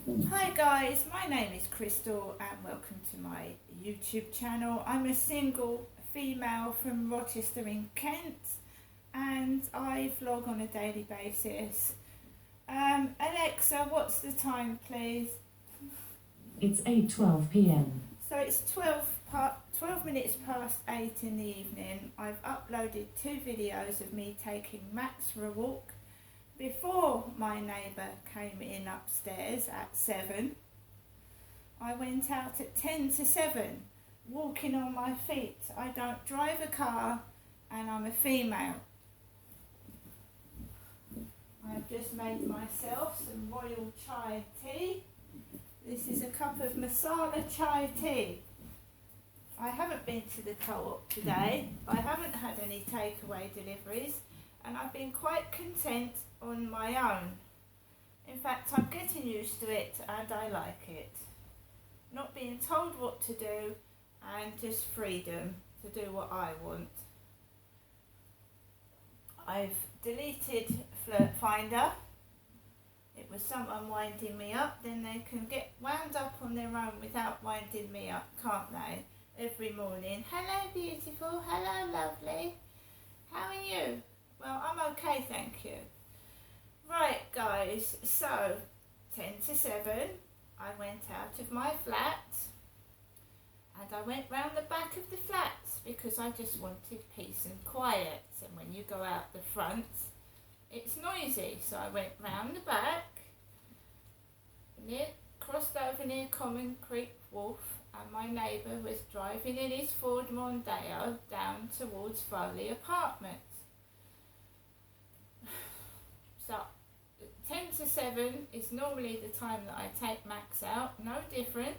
Hi guys, my name is Crystal and welcome to my YouTube channel. I'm a single female from Rochester in Kent and I vlog on a daily basis. Alexa, what's the time please? It's 8:12 p.m. So it's 12 minutes past 8 in the evening. I've uploaded 2 videos of me taking Max for a walk before my neighbour came in upstairs at 7. I went out at 10 to 7, walking on my feet. I don't drive a car and I'm a female. I've just made myself some royal chai tea. This is a cup of masala chai tea. I haven't been to the co-op today. I haven't had any takeaway deliveries and I've been quite content on my own. In fact, I'm getting used to it and I like it. Not being told what to do and just freedom to do what I want. I've deleted Flirt Finder. It was someone winding me up, then they can get wound up on their own without winding me up, can't they? Every morning, hello beautiful, hello lovely, how are you? Well, I'm okay, thank you. Right guys, so 10 to 7, I went out of my flat and I went round the back of the flat because I just wanted peace and quiet, and when you go out the front it's noisy, so I went round the back, crossed over near Common Creek Wharf, and my neighbour was driving in his Ford Mondeo down towards Foley Apartments. So 10 to 7 is normally the time that I take Max out, no different.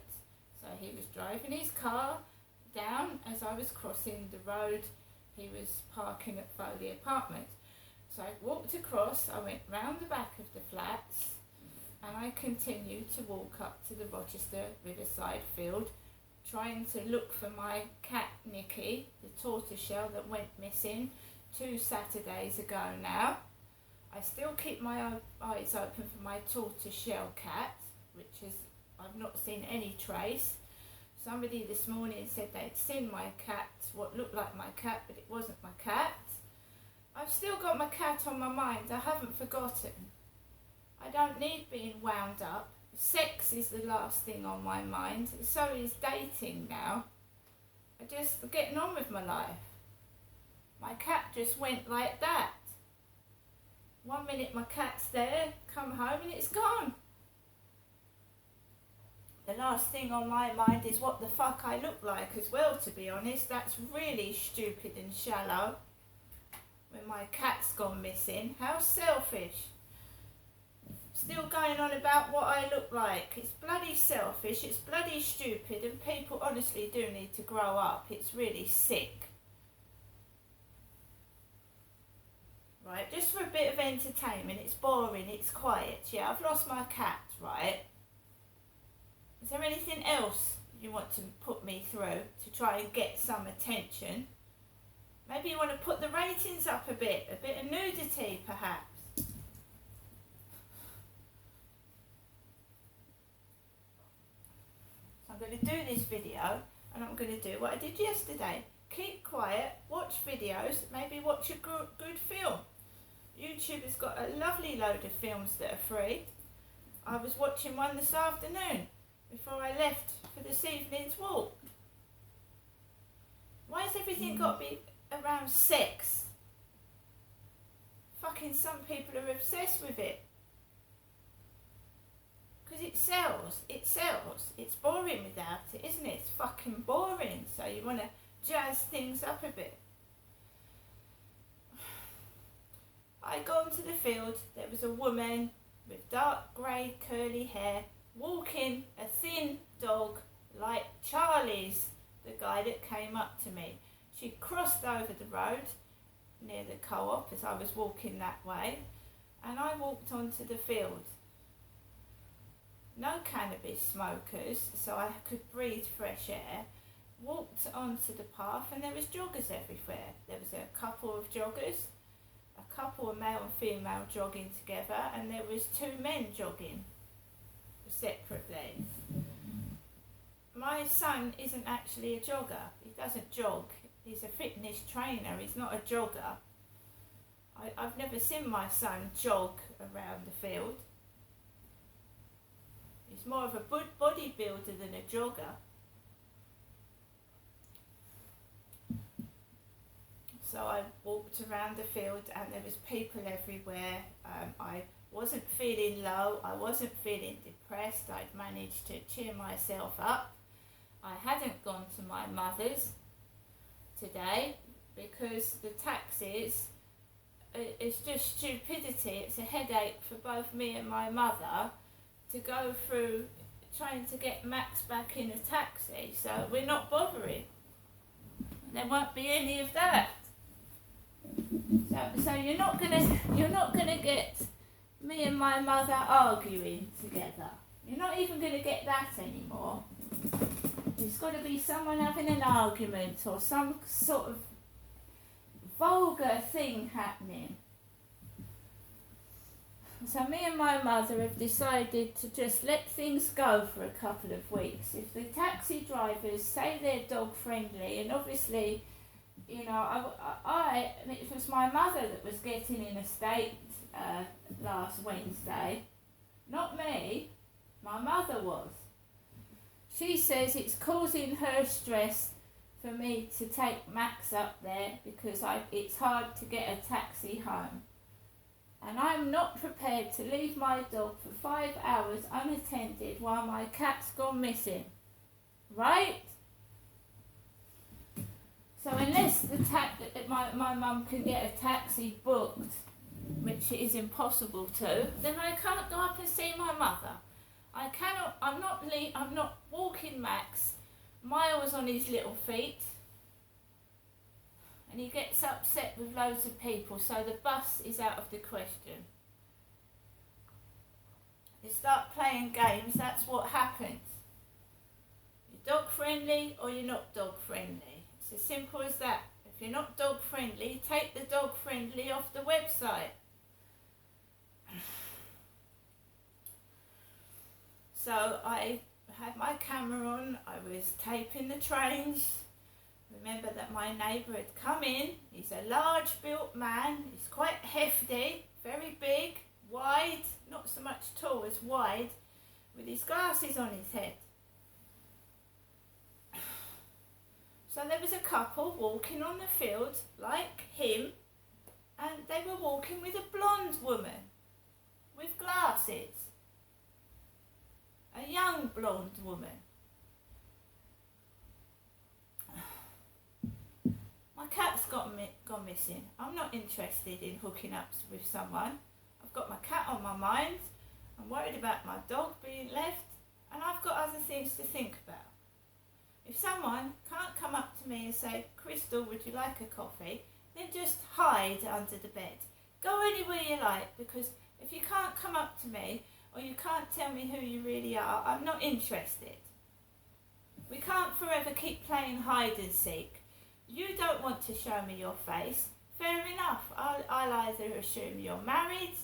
So he was driving his car down as I was crossing the road. He was parking at Foley Apartments. So I walked across, I went round the back of the flats and I continued to walk up to the Rochester Riverside field, trying to look for my cat Nikki, the tortoiseshell that went missing 2 Saturdays ago now. I still keep my eyes open for my tortoiseshell cat, which is, I've not seen any trace. Somebody this morning said they'd seen my cat, what looked like my cat, but it wasn't my cat. I've still got my cat on my mind, I haven't forgotten. I don't need being wound up. Sex is the last thing on my mind, so is dating now. I'm just getting on with my life. My cat just went like that. 1 minute my cat's there, come home and it's gone. The last thing on my mind is what the fuck I look like as well, to be honest. That's really stupid and shallow. When my cat's gone missing, how selfish. Still going on about what I look like. It's bloody selfish, it's bloody stupid, and people honestly do need to grow up. It's really sick. Right, just for a bit of entertainment, it's boring, it's quiet. Yeah, I've lost my cat, right? Is there anything else you want to put me through to try and get some attention? Maybe you want to put the ratings up a bit of nudity perhaps. So I'm going to do this video and I'm going to do what I did yesterday. Keep quiet, watch videos, maybe watch a good film. YouTube has got a lovely load of films that are free. I was watching one this afternoon before I left for this evening's walk. Why has everything got to be around sex? Fucking some people are obsessed with it. Because it sells, it's boring without it, isn't it? It's fucking boring, so you want to jazz things up a bit. I got onto the field, there was a woman with dark grey curly hair walking a thin dog like Charlie's, the guy that came up to me. She crossed over the road near the co-op as I was walking that way, and I walked onto the field. No cannabis smokers, so I could breathe fresh air. Walked onto the path and there was joggers everywhere. There was a couple of joggers, a couple of male and female jogging together, and there was 2 men jogging separately. my son isn't actually a jogger. He doesn't jog. He's a fitness trainer. He's not a jogger. I've never seen my son jog around the field. He's more of a bodybuilder than a jogger. So I walked around the field and there was people everywhere. I wasn't feeling low. I wasn't feeling depressed. I'd managed to cheer myself up. I hadn't gone to my mother's today because the taxis, it's just stupidity. It's a headache for both me and my mother to go through trying to get Max back in a taxi. So we're not bothering. There won't be any of that. So you're not gonna get me and my mother arguing together. You're not even gonna get that anymore. There's got to be someone having an argument or some sort of vulgar thing happening. So me and my mother have decided to just let things go for a couple of weeks. If the taxi drivers say they're dog friendly, and obviously, you know, it was my mother that was getting in a state last Wednesday, not me. My mother was. She says it's causing her stress for me to take Max up there because it's hard to get a taxi home. And I'm not prepared to leave my dog for 5 hours unattended while my cat's gone missing. Right? So unless my mum can get a taxi booked, which is impossible to, then I can't go up and see my mother. I'm not walking Max miles on his little feet. And he gets upset with loads of people, so the bus is out of the question. You start playing games, that's what happens. You're dog friendly or you're not dog friendly. It's as simple as that. If you're not dog friendly, take the dog friendly off the website. So I had my camera on, I was taping the trains. Remember that my neighbour had come in. He's a large built man, he's quite hefty, very big, wide, not so much tall as wide, with his glasses on his head. So there was a couple walking on the field like him, and they were walking with a blonde woman with glasses. A young blonde woman. My cat's gone missing. I'm not interested in hooking up with someone. I've got my cat on my mind. I'm worried about my dog being left, and I've got other things to think about. If someone can't come up to me and say, "Crystal, would you like a coffee?" then just hide under the bed. Go anywhere you like, because if you can't come up to me or you can't tell me who you really are, I'm not interested. We can't forever keep playing hide and seek. You don't want to show me your face. Fair enough. I'll either assume you're married,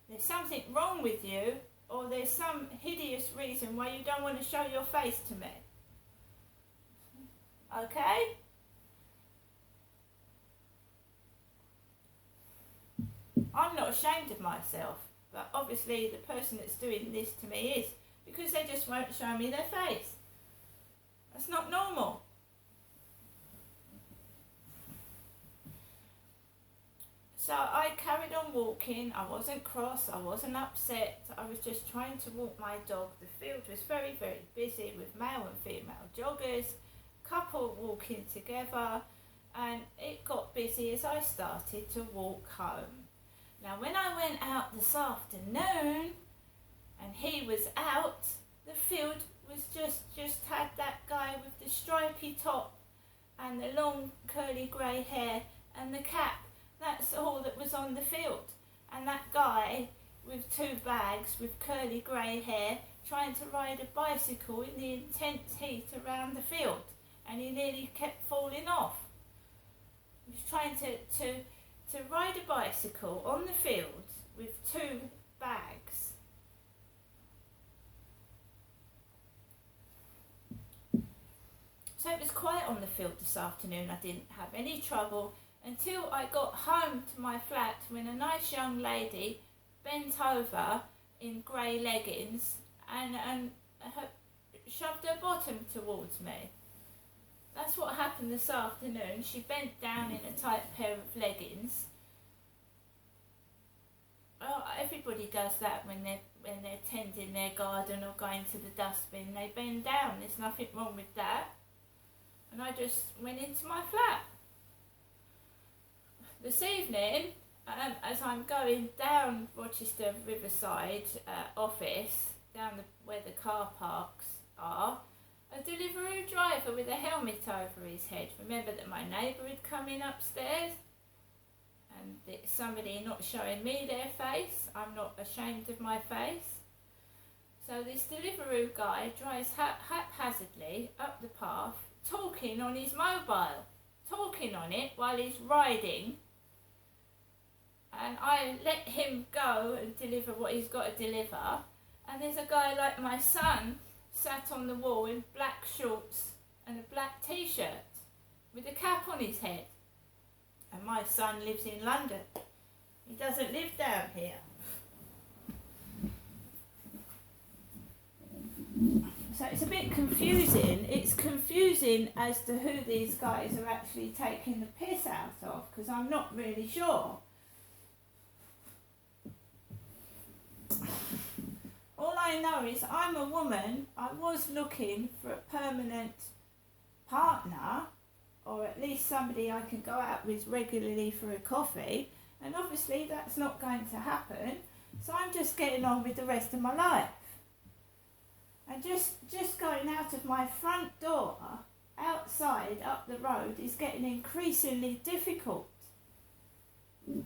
there's something wrong with you, or there's some hideous reason why you don't want to show your face to me. Okay? I'm not ashamed of myself, but obviously the person that's doing this to me is, because they just won't show me their face. That's not normal. So I carried on walking. I wasn't cross, I wasn't upset. I was just trying to walk my dog. The field was very, very busy with male and female joggers, couple walking together, and it got busy as I started to walk home. Now when I went out this afternoon and he was out, the field was just had that guy with the stripy top and the long curly grey hair and the cap. That's all that was on the field. And that guy with 2 bags with curly grey hair trying to ride a bicycle in the intense heat around the field, and he nearly kept falling off. He was trying to ride a bicycle on the field with 2 bags. So it was quiet on the field this afternoon. I didn't have any trouble until I got home to my flat when a nice young lady bent over in grey leggings and shoved her bottom towards me. That's what happened this afternoon. She bent down in a tight pair of leggings. Well, everybody does that when they're tending their garden or going to the dustbin. They bend down. There's nothing wrong with that. And I just went into my flat. This evening, as I'm going down Rochester Riverside office, where the car parks are, a Deliveroo driver with a helmet over his head. Remember that my neighbour had come in upstairs, and it's somebody not showing me their face. I'm not ashamed of my face. So this Deliveroo guy drives haphazardly up the path, talking on his mobile, talking on it while he's riding. And I let him go and deliver what he's got to deliver. And there's a guy like my son sat on the wall in black shorts and a black t-shirt with a cap on his head. And my son lives in London. He doesn't live down here. So it's a bit confusing. It's confusing as to who these guys are actually taking the piss out of, because I'm not really sure. All I know is I'm a woman. I was looking for a permanent partner, or at least somebody I can go out with regularly for a coffee, and obviously that's not going to happen, so I'm just getting on with the rest of my life. And just going out of my front door, outside, up the road, is getting increasingly difficult. And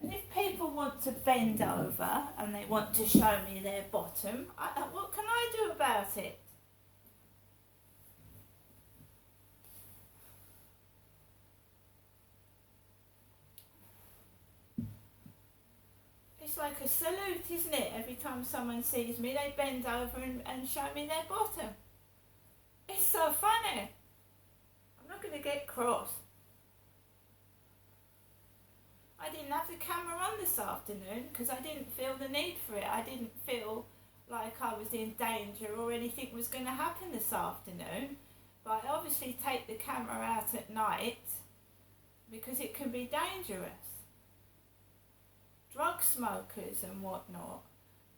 if people want to bend over and they want to show me their bottom, what can I do about it? It's like a salute, isn't it? Every time someone sees me, they bend over and show me their bottom. It's so funny. I'm not going to get cross. I didn't have the camera on this afternoon because I didn't feel the need for it. I didn't feel like I was in danger or anything was going to happen this afternoon. But I obviously take the camera out at night because it can be dangerous. Drug smokers and whatnot.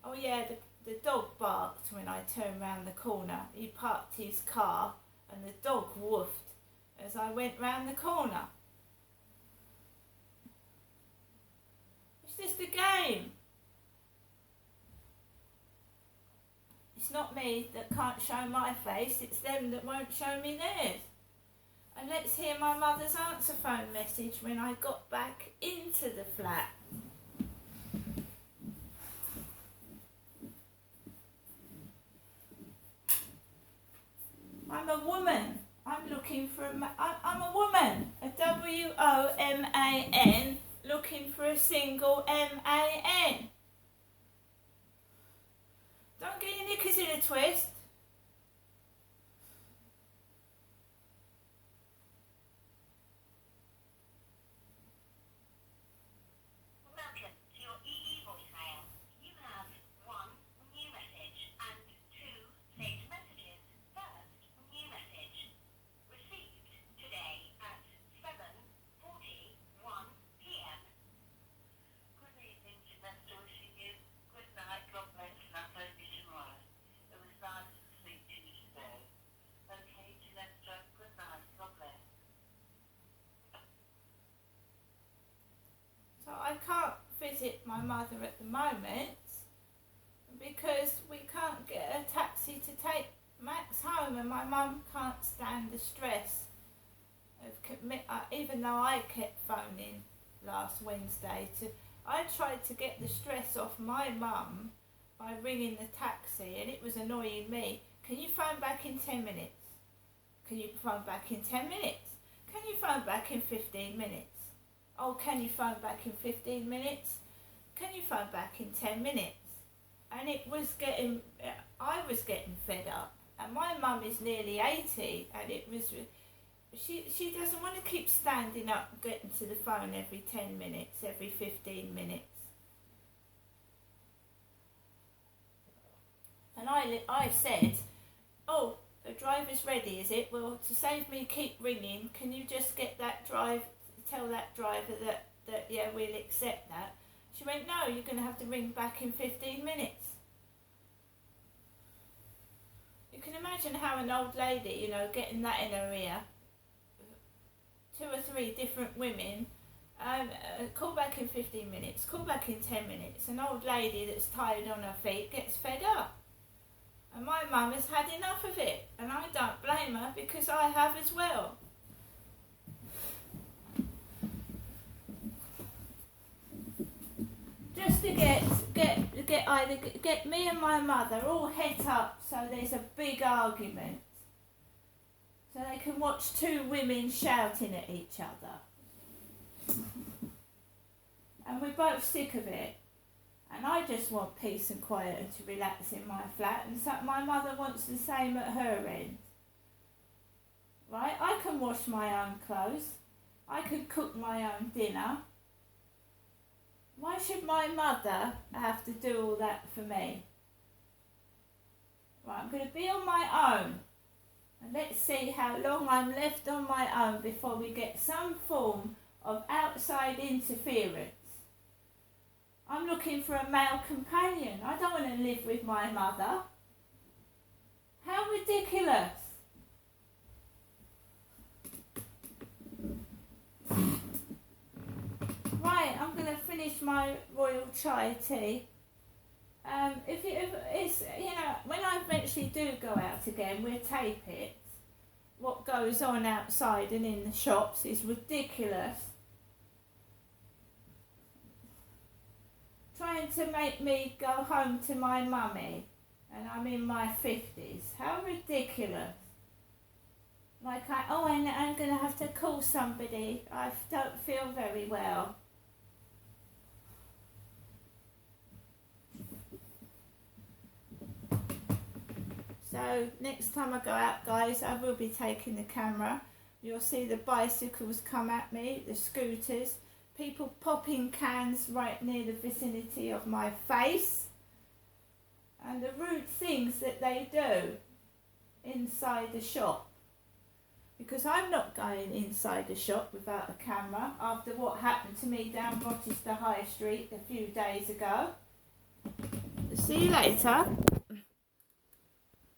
Oh yeah, the dog barked when I turned round the corner. He parked his car and the dog woofed as I went round the corner. It's just a game. It's not me that can't show my face, it's them that won't show me theirs. And let's hear my mother's answer phone message when I got back into the flat. I'm a woman. I'm looking for I'm a woman. A WOMAN, looking for a single MAN. Don't get your knickers in a twist. Welcome to your EE voicemail. You have 1 new message and 2 saved messages. First new message. Received today at 7:41 p.m. Good evening, Janessa. Wishing you good night. God bless, and I'll phone you tomorrow. It was nice to speak to you today. Okay, Janessa. Good night. God bless. So I can't visit my mother at the moment because we can't get a taxi to take Max home, and my mum can't stand the stress of even though I kept phoning last Wednesday I tried to get the stress off my mum by ringing the taxi, and it was annoying me. Can you phone back in 10 minutes? Can you phone back in 10 minutes? Can you phone back in 15 minutes? Oh, can you phone back in 15 minutes? Can you phone back in 10 minutes? And it was I was getting fed up. And my mum is nearly 80, and it was, she doesn't want to keep standing up and getting to the phone every 10 minutes, every 15 minutes. And I said, oh, the driver's ready, is it? Well, to save me keep ringing, can you just get that tell that driver that yeah, we'll accept that. She went, no, you're going to have to ring back in 15 minutes. You can imagine how an old lady, you know, getting that in her ear, 2 or 3 different women, call back in 15 minutes, call back in 10 minutes. An old lady that's tired on her feet gets fed up. And my mum has had enough of it, and I don't blame her because I have as well. Just to get me and my mother all het up so there's a big argument. So they can watch 2 women shouting at each other. And we're both sick of it. And I just want peace and quiet and to relax in my flat, and so my mother wants the same at her end. Right? I can wash my own clothes. I can cook my own dinner. Why should my mother have to do all that for me? Right, I'm going to be on my own. And let's see how long I'm left on my own before we get some form of outside interference. I'm looking for a male companion. I don't want to live with my mother. How ridiculous. Right, I'm going to finish my royal chai tea. If it's, you know, when I eventually do go out again, we'll tape it. What goes on outside and in the shops is ridiculous. Trying to make me go home to my mummy, and I'm in my 50s. How ridiculous. Like I'm going to have to call somebody. I don't feel very well. So next time I go out, guys, I will be taking the camera. You'll see the bicycles come at me, the scooters, people popping cans right near the vicinity of my face, and the rude things that they do inside the shop. Because I'm not going inside the shop without a camera after what happened to me down Rochester High Street a few days ago. See you later.